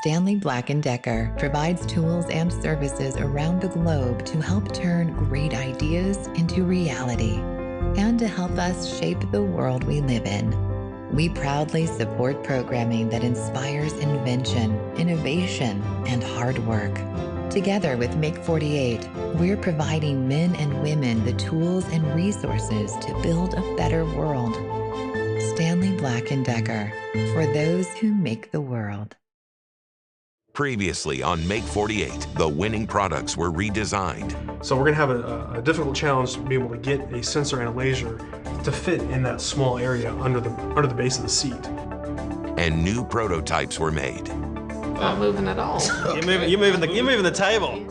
Stanley Black & Decker provides tools and services around the globe to help turn great ideas into reality and to help us shape the world we live in. We proudly support programming that inspires invention, innovation, and hard work. Together with Make48, we're providing men and women the tools and resources to build a better world. Stanley Black & Decker, for those who make the world. Previously on Make48, the winning products were redesigned. So we're going to have a difficult challenge to be able to get a sensor and a laser to fit in that small area under the base of the seat. And new prototypes were made. Not moving at all. You're moving the table.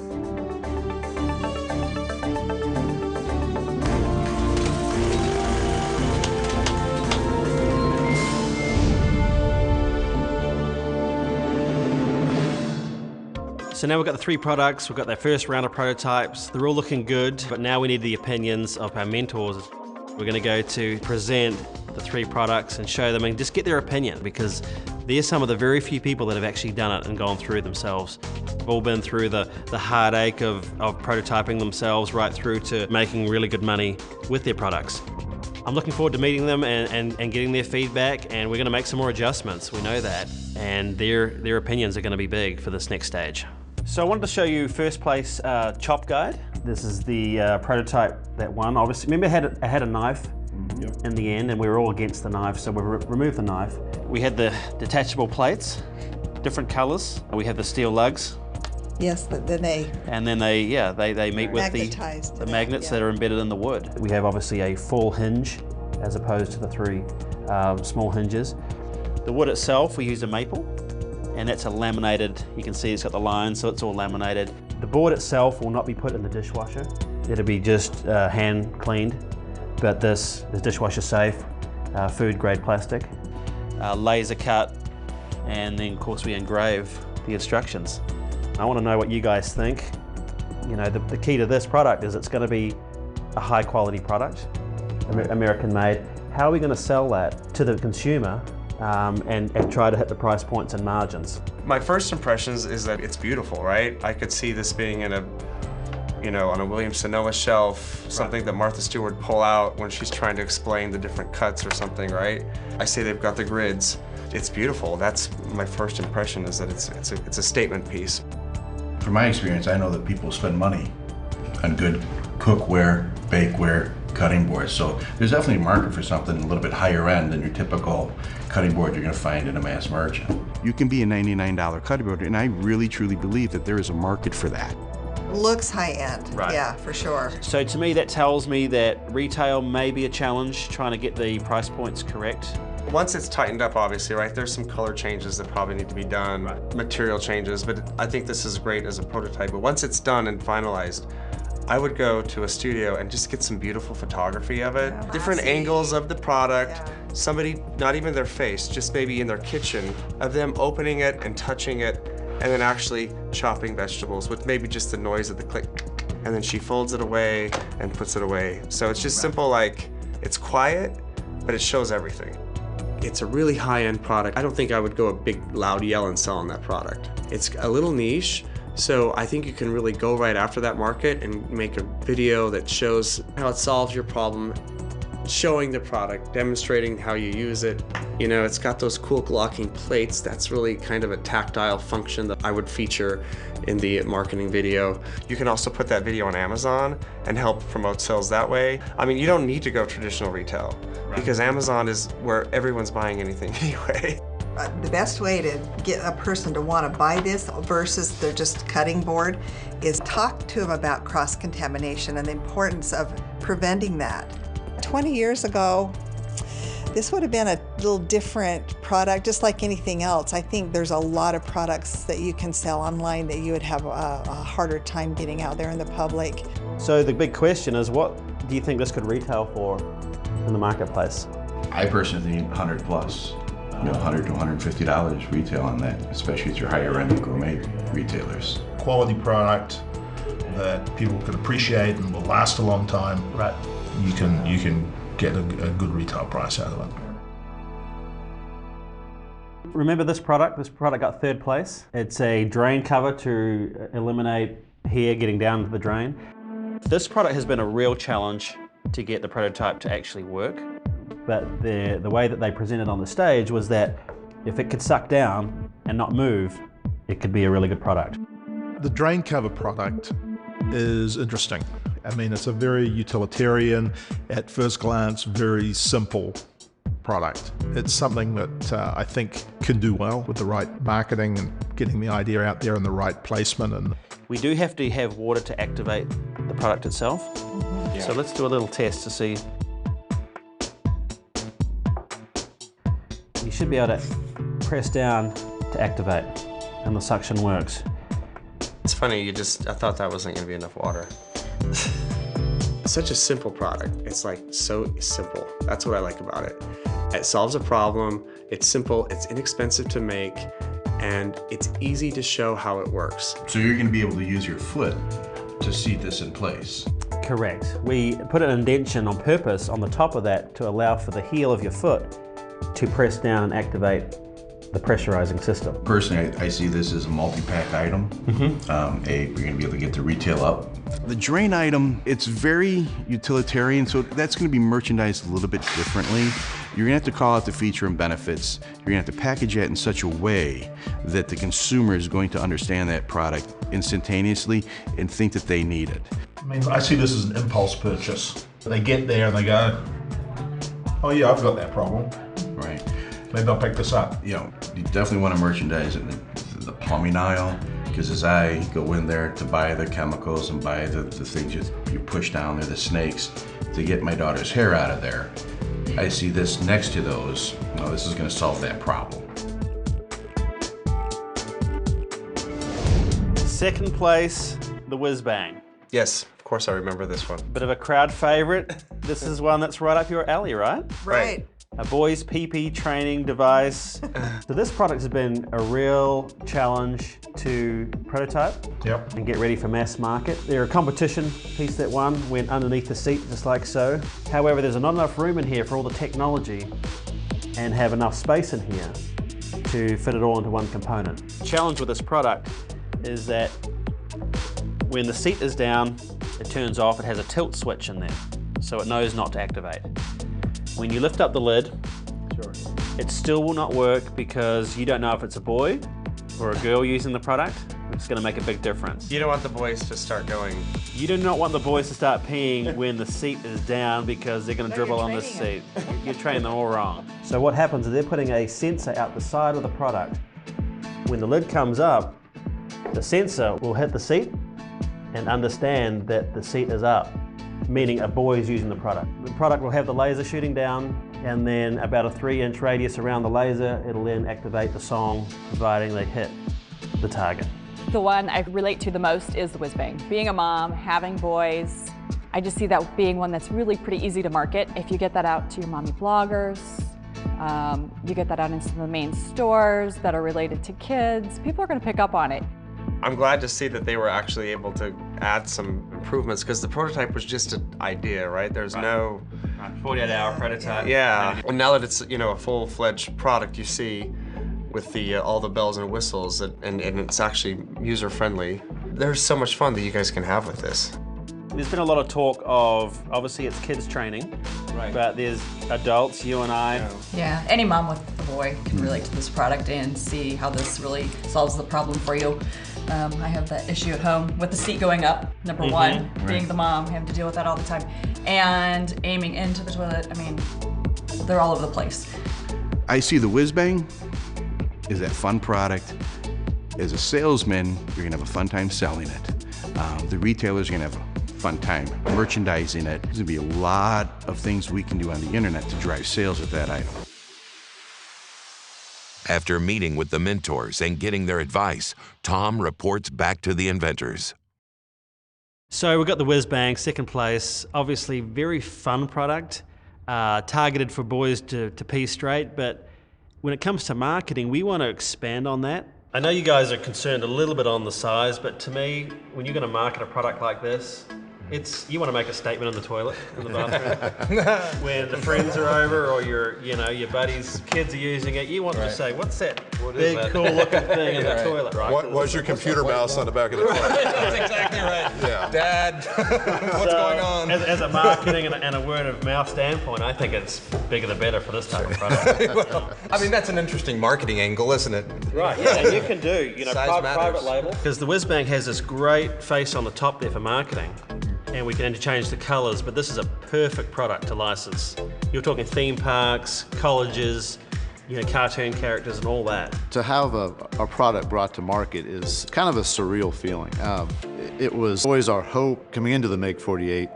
So now we've got the 3 products, we've got their first round of prototypes, they're all looking good, but now we need the opinions of our mentors. We're going to go to present the 3 products and show them and just get their opinion, because they're some of the very few people that have actually done it and gone through themselves. They've all been through the heartache of prototyping themselves right through to making really good money with their products. I'm looking forward to meeting them and getting their feedback, and we're going to make some more adjustments, we know that, and their opinions are going to be big for this next stage. So I wanted to show you first place chop guide. This is the prototype that won. Obviously, remember I had a knife in the end, and we were all against the knife, so we removed the knife. We had the detachable plates, different colors. We have the steel lugs. Yes, and then they meet with the magnets that are embedded in the wood. We have obviously a full hinge as opposed to the 3 small hinges. The wood itself, we used a maple, and that's a laminated, you can see it's got the lines, so it's all laminated. The board itself will not be put in the dishwasher. It'll be just hand cleaned, but this is dishwasher safe, food grade plastic, laser cut, and then of course we engrave the instructions. I want to know what you guys think. You know, the key to this product is it's going to be a high quality product, American made. How are we going to sell that to the consumer and try to hit the price points and margins? My first impressions is that it's beautiful, right? I could see this being in on a Williams-Sonoma shelf, something that Martha Stewart would pull out when she's trying to explain the different cuts or something, right? I say they've got the grids. It's beautiful. That's my first impression, is that it's a statement piece. From my experience, I know that people spend money on good cookware, bakeware, cutting boards. So there's definitely a market for something a little bit higher end than your typical cutting board you're going to find in a mass merchant. You can be a $99 cutting board, and I really truly believe that there is a market for that. Looks high end, right. Yeah, for sure. So to me that tells me that retail may be a challenge trying to get the price points correct. Once it's tightened up, obviously, right, there's some color changes that probably need to be done, material changes, but I think this is great as a prototype. But once it's done and finalized, I would go to a studio and just get some beautiful photography of it. Yeah, different angles of the product. Yeah. Somebody, not even their face, just maybe in their kitchen, of them opening it and touching it, and then actually chopping vegetables with maybe just the noise of the click. And then she folds it away and puts it away. So it's just simple, like, it's quiet, but it shows everything. It's a really high-end product. I don't think I would go a big, loud yell and sell on that product. It's a little niche, so I think you can really go right after that market and make a video that shows how it solves your problem, showing the product, demonstrating how you use it. You know, it's got those cool locking plates. That's really kind of a tactile function that I would feature in the marketing video. You can also put that video on Amazon and help promote sales that way. I mean, you don't need to go traditional retail because Amazon is where everyone's buying anything anyway. The best way to get a person to want to buy this versus they're just cutting board is talk to them about cross-contamination and the importance of preventing that. 20 years ago, this would have been a little different product, just like anything else. I think there's a lot of products that you can sell online that you would have a harder time getting out there in the public. So the big question is, what do you think this could retail for in the marketplace? I personally think 100 plus. $100 to $150 retail on that, especially at your higher end gourmet retailers. Quality product that people can appreciate and will last a long time. Right. You can get a good retail price out of it. remember this product? This product got 3rd place. It's a drain cover to eliminate hair getting down to the drain. This product has been a real challenge to get the prototype to actually work, but the way that they presented on the stage was that if it could suck down and not move, it could be a really good product. The drain cover product is interesting. I mean, it's a very utilitarian, at first glance, very simple product. It's something that I think can do well with the right marketing and getting the idea out there and the right placement. And we do have to have water to activate the product itself. Yeah. So let's do a little test to see. You should be able to press down to activate, and the suction works. It's funny, I thought that wasn't gonna be enough water. Such a simple product. It's like so simple. That's what I like about it. It solves a problem, it's simple, it's inexpensive to make, and it's easy to show how it works. So you're going to be able to use your foot to seat this in place? Correct. We put an indention on purpose on the top of that to allow for the heel of your foot to press down and activate the pressurizing system. Personally, I see this as a multi-pack item. You're going to be able to get the retail up. The drain item, it's very utilitarian, so that's going to be merchandised a little bit differently. You're going to have to call out the feature and benefits. You're going to have to package it in such a way that the consumer is going to understand that product instantaneously and think that they need it. I mean, I see this as an impulse purchase. They get there and they go, oh yeah, I've got that problem. Right. Maybe I'll pick this up. You know, you definitely want to merchandise it in the plumbing aisle, because as I go in there to buy the chemicals and buy the things you push down there, the snakes, to get my daughter's hair out of there, I see this next to those. Well, this is going to solve that problem. 2nd place, the Whiz Bang. Yes, of course I remember this one. Bit of a crowd favorite. This is one that's right up your alley, right? Right. A boys' pee-pee training device. So this product has been a real challenge to prototype and get ready for mass market. They're a competition piece that went underneath the seat, just like so. However, there's not enough room in here for all the technology and have enough space in here to fit it all into one component. The challenge with this product is that when the seat is down, it turns off. It has a tilt switch in there, so it knows not to activate. When you lift up the lid, it still will not work because you don't know if it's a boy or a girl using the product. It's going to make a big difference. You don't want the boys to start going. You do not want the boys to start peeing when the seat is down because they're going to dribble on the seat. You're training them all wrong. So what happens is they're putting a sensor out the side of the product. When the lid comes up, the sensor will hit the seat and understand that the seat is up, meaning a boy is using the product. The product will have the laser shooting down, and then about a 3-inch radius around the laser, it'll then activate the song, providing they hit the target. The one I relate to the most is the Whiz Bang. Being a mom, having boys, I just see that being one that's really pretty easy to market. If you get that out to your mommy bloggers, you get that out into the main stores that are related to kids, people are going to pick up on it. I'm glad to see that they were actually able to add some improvements, because the prototype was just an idea, right? There's no 48-hour prototype. Yeah, and now that it's a full-fledged product, you see with the all the bells and whistles, and it's actually user-friendly. There's so much fun that you guys can have with this. There's been a lot of talk of, obviously it's kids training, but there's adults, you and I. Yeah, any mom with a boy can relate to this product and see how this really solves the problem for you. I have that issue at home with the seat going up, number one, being the mom, having to deal with that all the time, and aiming into the toilet. I mean, they're all over the place. I see the Whiz Bang is that fun product. As a salesman, you're gonna have a fun time selling it. The retailers are gonna have a fun time merchandising it. There's gonna be a lot of things we can do on the internet to drive sales with that item. After meeting with the mentors and getting their advice, Tom reports back to the inventors. So we've got the Whiz Bang, 2nd place. Obviously, very fun product, targeted for boys to pee straight, but when it comes to marketing, we want to expand on that. I know you guys are concerned a little bit on the size, but to me, when you're going to market a product like this, You want to make a statement in the toilet, in the bathroom. When the friends are over or your buddies' kids are using it, you want to say, what's that big, cool-looking thing in the toilet, right? What was your computer mouse on the back of the toilet? That's exactly right. Yeah. Dad, what's going on? As a marketing and a word-of-mouth standpoint, I think it's bigger the better for this type of product. Well, I mean, that's an interesting marketing angle, isn't it? Right, yeah, and you can do, Size private label. Because the Whiz-Bang has this great face on the top there for marketing. And we can interchange the colors, but this is a perfect product to license. You're talking theme parks, colleges, cartoon characters and all that. To have a product brought to market is kind of a surreal feeling. It was always our hope coming into the Make48.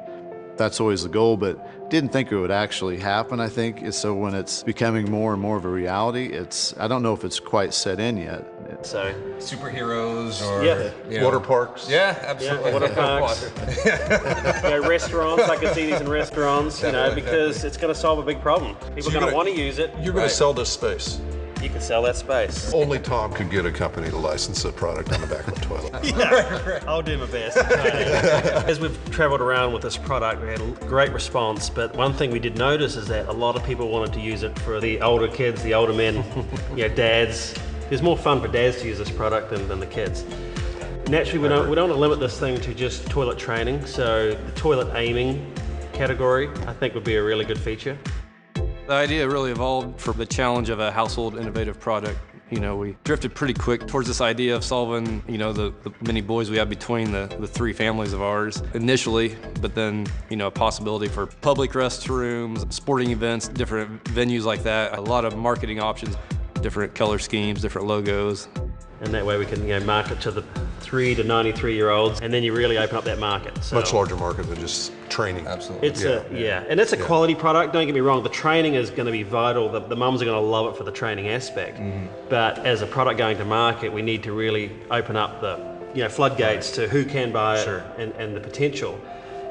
That's always the goal, but didn't think it would actually happen, I think. So when it's becoming more and more of a reality, I don't know if it's quite set in yet. So superheroes or water parks. Yeah, absolutely. Yeah, water parks. Restaurants. I can see these in restaurants, because it's going to solve a big problem. People are going to want to use it. You're going to sell this space. You can sell that space. Only Tom could get a company to license a product on the back of a toilet. I'll do my best. As we've traveled around with this product, we had a great response, but one thing we did notice is that a lot of people wanted to use it for the older kids, the older men, dads. There's more fun for dads to use this product than the kids. Naturally, we don't want to limit this thing to just toilet training, so the toilet aiming category, I think, would be a really good feature. The idea really evolved from the challenge of a household innovative product. We drifted pretty quick towards this idea of solving, the many boys we have between the three families of ours initially, but then, a possibility for public restrooms, sporting events, different venues like that, a lot of marketing options, different color schemes, different logos. And that way we can market to the 3 to 93-year-olds, and then you really open up that market. So much larger market than just training. Absolutely. It's and it's a quality product. Don't get me wrong. The training is going to be vital. The mums are going to love it for the training aspect. But as a product going to market, we need to really open up the floodgates to who can buy it and the potential.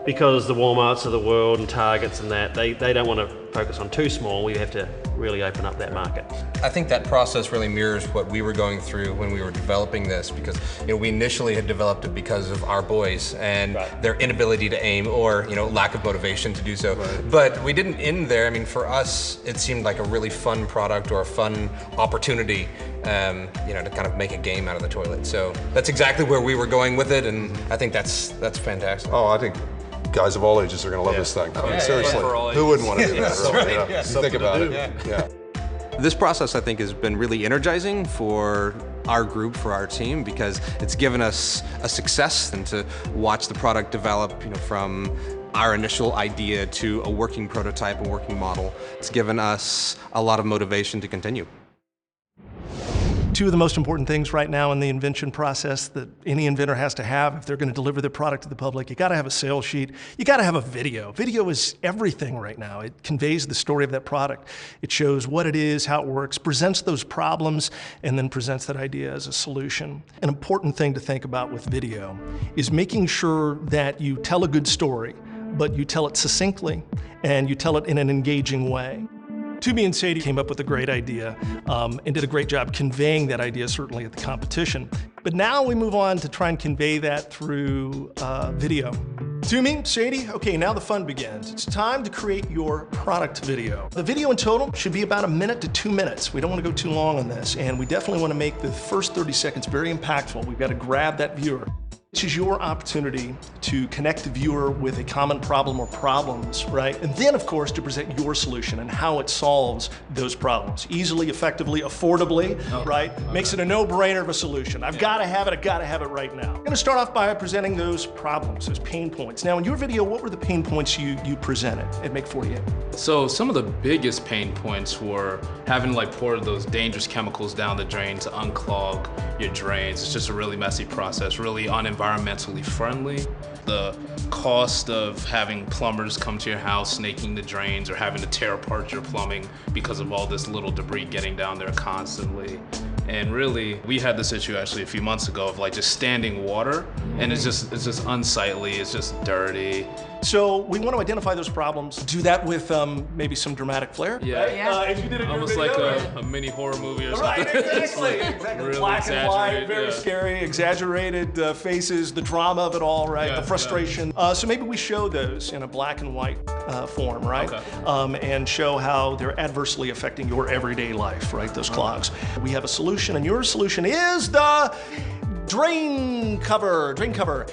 Because the Walmarts of the world and Targets and that, they don't want to focus on too small. We have to really open up that market. I think that process really mirrors what we were going through when we were developing this, because we initially had developed it because of our boys and their inability to aim or lack of motivation to do so. But we didn't end there. I mean, for us, it seemed like a really fun product or a fun opportunity, to kind of make a game out of the toilet. So that's exactly where we were going with it, and I think that's fantastic. Oh, I think guys of all ages are going to love this thing. I mean, seriously, who wouldn't want to do that? Really? You think about it. Yeah. This process, I think, has been really energizing for our group, for our team, because it's given us a success, and to watch the product develop, from our initial idea to a working prototype, a working model. It's given us a lot of motivation to continue. Two of the most important things right now in the invention process that any inventor has to have if they're going to deliver their product to the public: you got to have a sales sheet, you got to have a video. Video is everything right now. It conveys the story of that product. It shows what it is, how it works, presents those problems, and then presents that idea as a solution. An important thing to think about with video is making sure that you tell a good story, but you tell it succinctly and you tell it in an engaging way. Toomey and Sadie came up with a great idea and did a great job conveying that idea, certainly at the competition. But now we move on to try and convey that through video. Toomey, Sadie, okay, now the fun begins. It's time to create your product video. The video in total should be about 1 minute to 2 minutes. We don't want to go too long on this, and we definitely want to make the first 30 seconds very impactful. We've got to grab that viewer. This is your opportunity to connect the viewer with a common problem or problems, right? And then, of course, to present your solution and how it solves those problems. Easily, effectively, affordably, right? Makes it a no-brainer of a solution. I've got to have it right now. I'm gonna start off by presenting those problems, those pain points. Now, in your video, what were the pain points you presented at Make48? So some of the biggest pain points were having to pour those dangerous chemicals down the drain to unclog your drains. It's just a really messy process, really unenvironmentally friendly. The cost of having plumbers come to your house, snaking the drains, or having to tear apart your plumbing because of all this little debris getting down there constantly. And really, we had this issue actually a few months ago of like just standing water, and it's just unsightly, it's just dirty. So we want to identify those problems, do that with maybe some dramatic flair. Yeah, right? As you did in your almost video, like a mini horror movie or something. Right, exactly. Really Black and white, very yeah. scary, exaggerated faces, the drama of it all, right? Yeah, the frustration. So maybe we show those in a black and white form, right? Okay. And show how they're adversely affecting your everyday life, right? Those clogs. We have a solution, and your solution is the drain cover. Drain cover.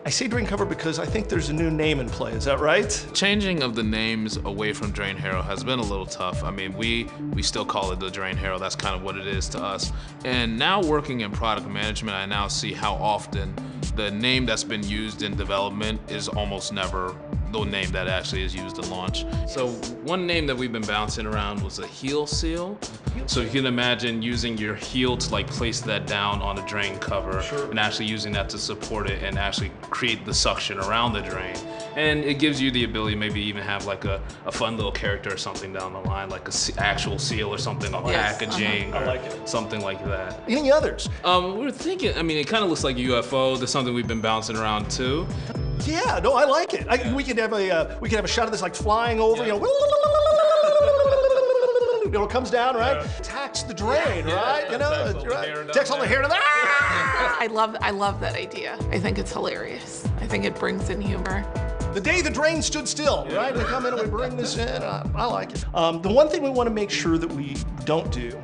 I say drain cover because I think there's a new name in play, is that right? Changing of the names away from Drain Hero has been a little tough. I mean, we still call it the Drain Hero, that's kind of what it is to us. And now working in product management, I now see how often the name that's been used in development is almost never the name that actually is used in launch. So one name that we've been bouncing around was a heel seal. So you can imagine using your heel to like place that down on a drain cover and actually using that to support it and actually create the suction around the drain. And it gives you the ability to maybe even have like a fun little character or something down the line, like an actual seal or something on packaging or something like that. Any others? We were thinking, I mean, it kind of looks like a UFO. That's something we've been bouncing around too. Yeah, no, I like it. We could have a shot of this like flying over, you know, it comes down, right? Attacks the drain, right? You know, attacks all the hair to the. I love that idea. I think it's hilarious. I think it brings in humor. The day the drain stood still, right? We come in and we bring this in. I like it. The one thing we want to make sure that we don't do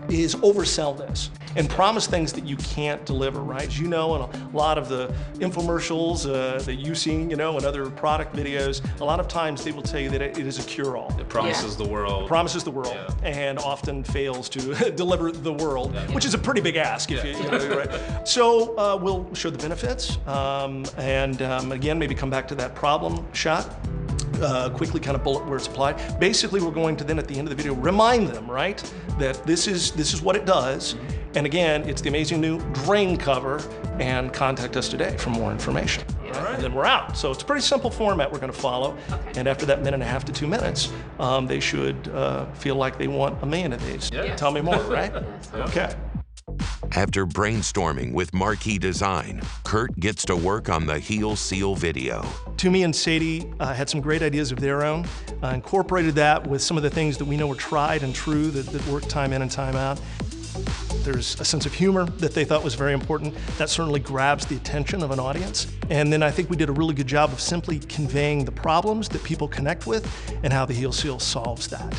is oversell this and promise things that you can't deliver, right? As you know, in a lot of the infomercials that you've seen, you know, and other product videos, a lot of times they will tell you that it is a cure-all. It promises the world. Promises the world, and often fails to deliver the world, which is a pretty big ask, if you know, right? So we'll show the benefits, and again, maybe come back to that problem shot. Quickly kind of bullet where it's applied. Basically, we're going to then at the end of the video remind them, right, that this is what it does. And again, it's the amazing new drain cover, and contact us today for more information. And then we're out. So it's a pretty simple format we're going to follow. And after that minute and a half to 2 minutes, they should feel like they want a million of these. Tell me more, right? Okay. After brainstorming with Marquee Design, Kurt gets to work on the heel seal video. Toomey and Sadie had some great ideas of their own, incorporated that with some of the things that we know were tried and true that work time in and time out. There's a sense of humor that they thought was very important. That certainly grabs the attention of an audience. And then I think we did a really good job of simply conveying the problems that people connect with and how the heel seal solves that.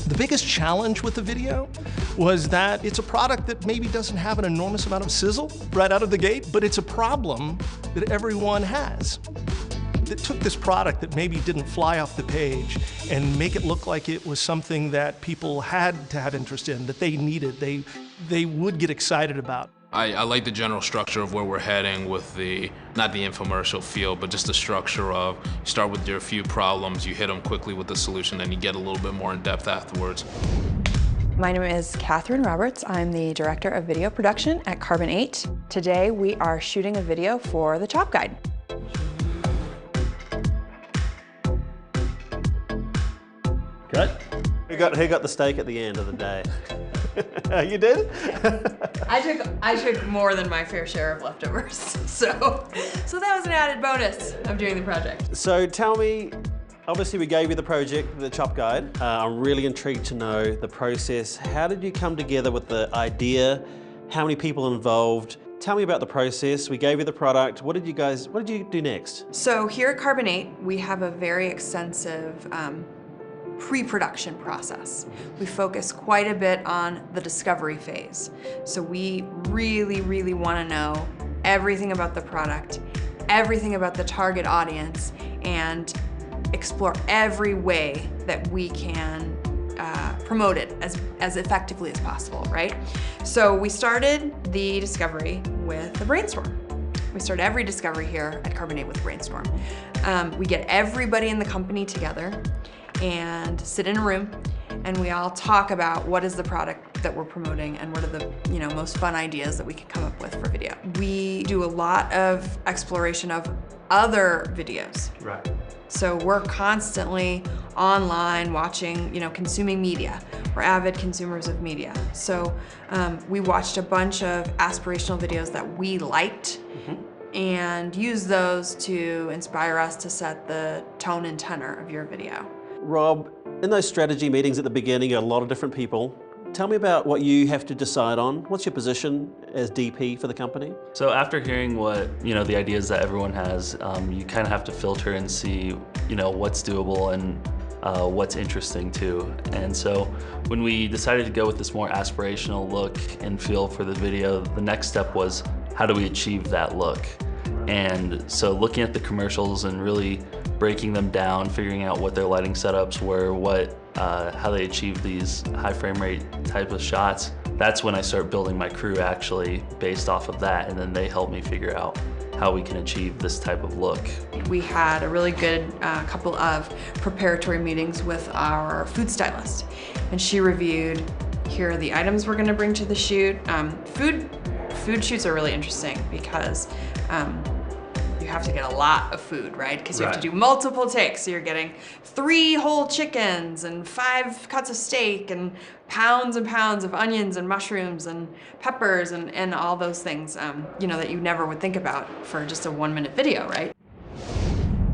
The biggest challenge with the video was that it's a product that maybe doesn't have an enormous amount of sizzle right out of the gate, but it's a problem that everyone has. That took this product that maybe didn't fly off the page and make it look like it was something that people had to have interest in, that they needed, they would get excited about. I like the general structure of where we're heading with not the infomercial feel, but just the structure of you start with your few problems, you hit them quickly with the solution, and you get a little bit more in depth afterwards. My name is Catherine Roberts. I'm the Director of Video Production at Make48. Today we are shooting a video for the Chop Guide. Cut. Who got the steak at the end of the day? You did? I took more than my fair share of leftovers, so that was an added bonus of doing the project. So tell me, obviously we gave you the project, the Chop Guide. I'm really intrigued to know the process. How did you come together with the idea? How many people involved? Tell me about the process. We gave you the product. What did you do next? So here at Make48, we have a very extensive pre-production process. We focus quite a bit on the discovery phase. So we really, really want to know everything about the product, everything about the target audience, and explore every way that we can promote it as effectively as possible, right? So we started the discovery with a brainstorm. We start every discovery here at Make48 with a brainstorm. We get everybody in the company together and sit in a room, and we all talk about what is the product that we're promoting and what are the most fun ideas that we can come up with for video. We do a lot of exploration of other videos. Right. So we're constantly online watching, consuming media. We're avid consumers of media. So we watched a bunch of aspirational videos that we liked and used those to inspire us to set the tone and tenor of your video. Rob, in those strategy meetings at the beginning, you got a lot of different people. Tell me about what you have to decide on. What's your position as DP for the company? So after hearing what, the ideas that everyone has, you kind of have to filter and see, what's doable and what's interesting too. And so when we decided to go with this more aspirational look and feel for the video, the next step was, how do we achieve that look? And so looking at the commercials and really breaking them down, figuring out what their lighting setups were, how they achieve these high frame rate type of shots, that's when I start building my crew actually based off of that, and then they help me figure out how we can achieve this type of look. We had a really good couple of preparatory meetings with our food stylist, and she reviewed, here are the items we're gonna bring to the shoot. Food shoots are really interesting because you have to get a lot of food, right? Because you have to do multiple takes. So you're getting 3 whole chickens and 5 cuts of steak and pounds of onions and mushrooms and peppers and all those things, that you never would think about for just a 1-minute video, right?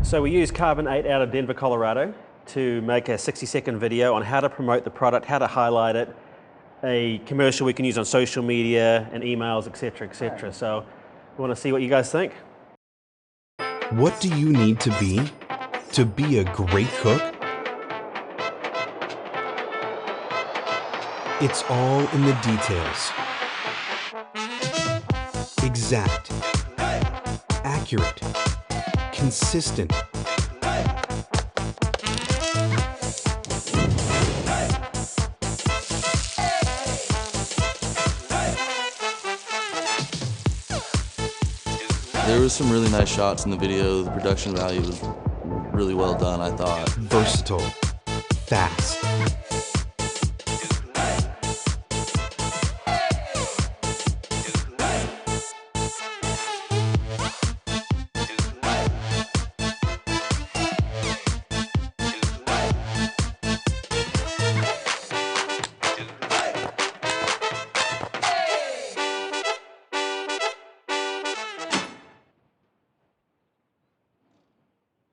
So we use Carbon 8 out of Denver, Colorado to make a 60-second video on how to promote the product, how to highlight it, a commercial we can use on social media and emails, etc., etc. So we want to see what you guys think. What do you need to be a great cook? It's all in the details. Exact, accurate, consistent. There was some really nice shots in the video. The production value was really well done, I thought. Versatile, fast.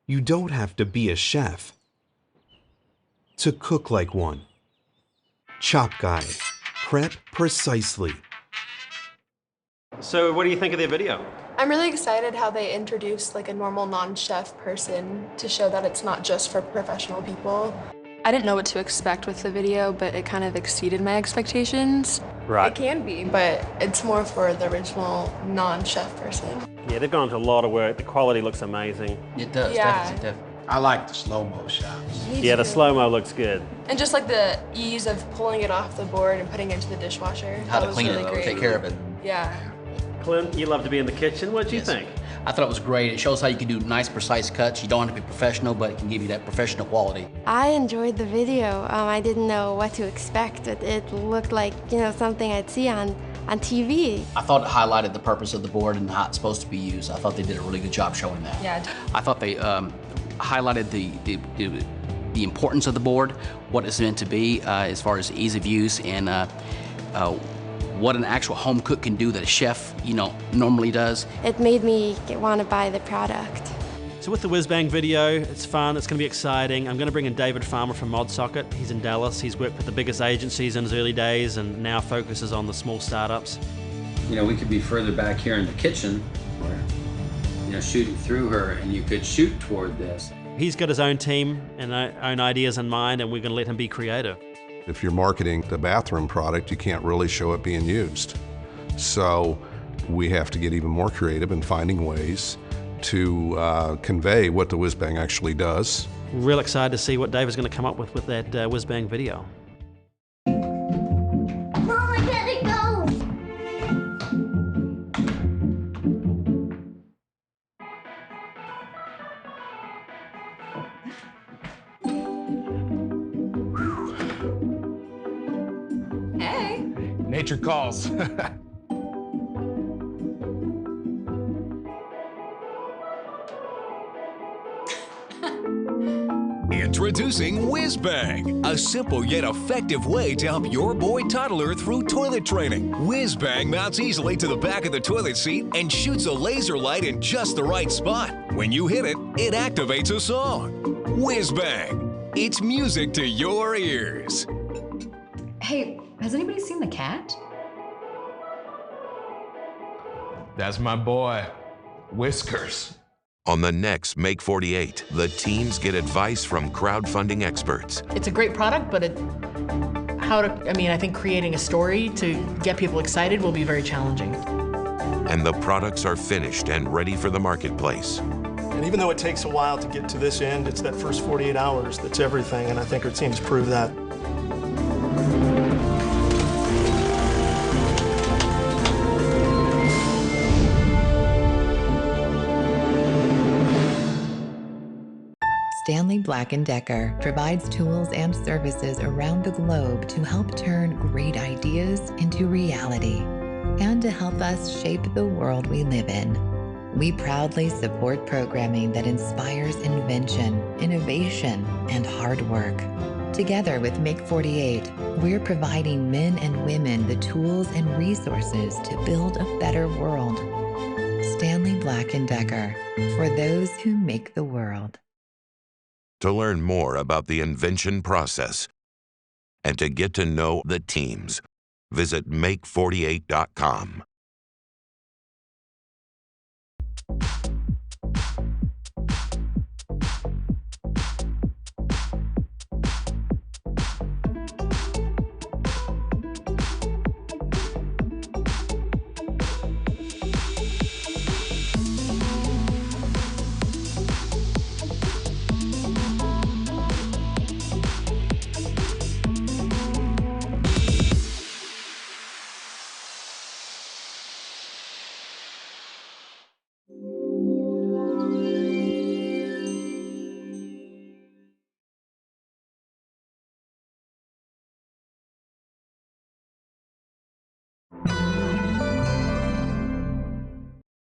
You don't have to be a chef to cook like one. Chop Guide. Prep precisely. So what do you think of their video? I'm really excited how they introduced like a normal non-chef person to show that it's not just for professional people. I didn't know what to expect with the video, but it kind of exceeded my expectations. Right. It can be, but it's more for the original non-chef person. Yeah, they've gone to a lot of work. The quality looks amazing. It does, Yeah. definitely. I like the slow-mo shots. Me Yeah, the too. slow-mo looks good. And just like the ease of pulling it off the board and putting it into the dishwasher. How that to was clean really it, great. take care of it. Yeah. Clint, you love to be in the kitchen. What do you think? I thought it was great. It shows how you can do nice, precise cuts. You don't have to be professional, but it can give you that professional quality. I enjoyed the video. I didn't know what to expect. It looked like, something I'd see on TV. I thought it highlighted the purpose of the board and how it's supposed to be used. I thought they did a really good job showing that. Yeah. I thought they highlighted the importance of the board, what it's meant to be as far as ease of use, and what an actual home cook can do that a chef, normally does. It made me want to buy the product. So with the Whiz Bang video, it's fun, it's going to be exciting. I'm going to bring in David Farmer from ModSocket. He's in Dallas. He's worked with the biggest agencies in his early days and now focuses on the small startups. We could be further back here in the kitchen where, shooting through her, and you could shoot toward this. He's got his own team and own ideas in mind, and we're going to let him be creative. If you're marketing the bathroom product, you can't really show it being used. So we have to get even more creative in finding ways to convey what the Whiz Bang actually does. Real excited to see what Dave is going to come up with that Whiz Bang video. Mom, I gotta go! Hey. Nature calls. Introducing Whiz Bang, a simple yet effective way to help your boy toddler through toilet training. Whiz Bang mounts easily to the back of the toilet seat and shoots a laser light in just the right spot. When you hit it, it activates a song. Whiz Bang, it's music to your ears. Hey, has anybody seen the cat? That's my boy, Whiskers. On the next Make48, the teams get advice from crowdfunding experts. It's a great product, but I think creating a story to get people excited will be very challenging. And the products are finished and ready for the marketplace. And even though it takes a while to get to this end, it's that first 48 hours that's everything, and I think our teams prove that. Stanley Black & Decker provides tools and services around the globe to help turn great ideas into reality and to help us shape the world we live in. We proudly support programming that inspires invention, innovation, and hard work. Together with Make48, we're providing men and women the tools and resources to build a better world. Stanley Black & Decker, for those who make the world. To learn more about the invention process and to get to know the teams, visit Make48.com.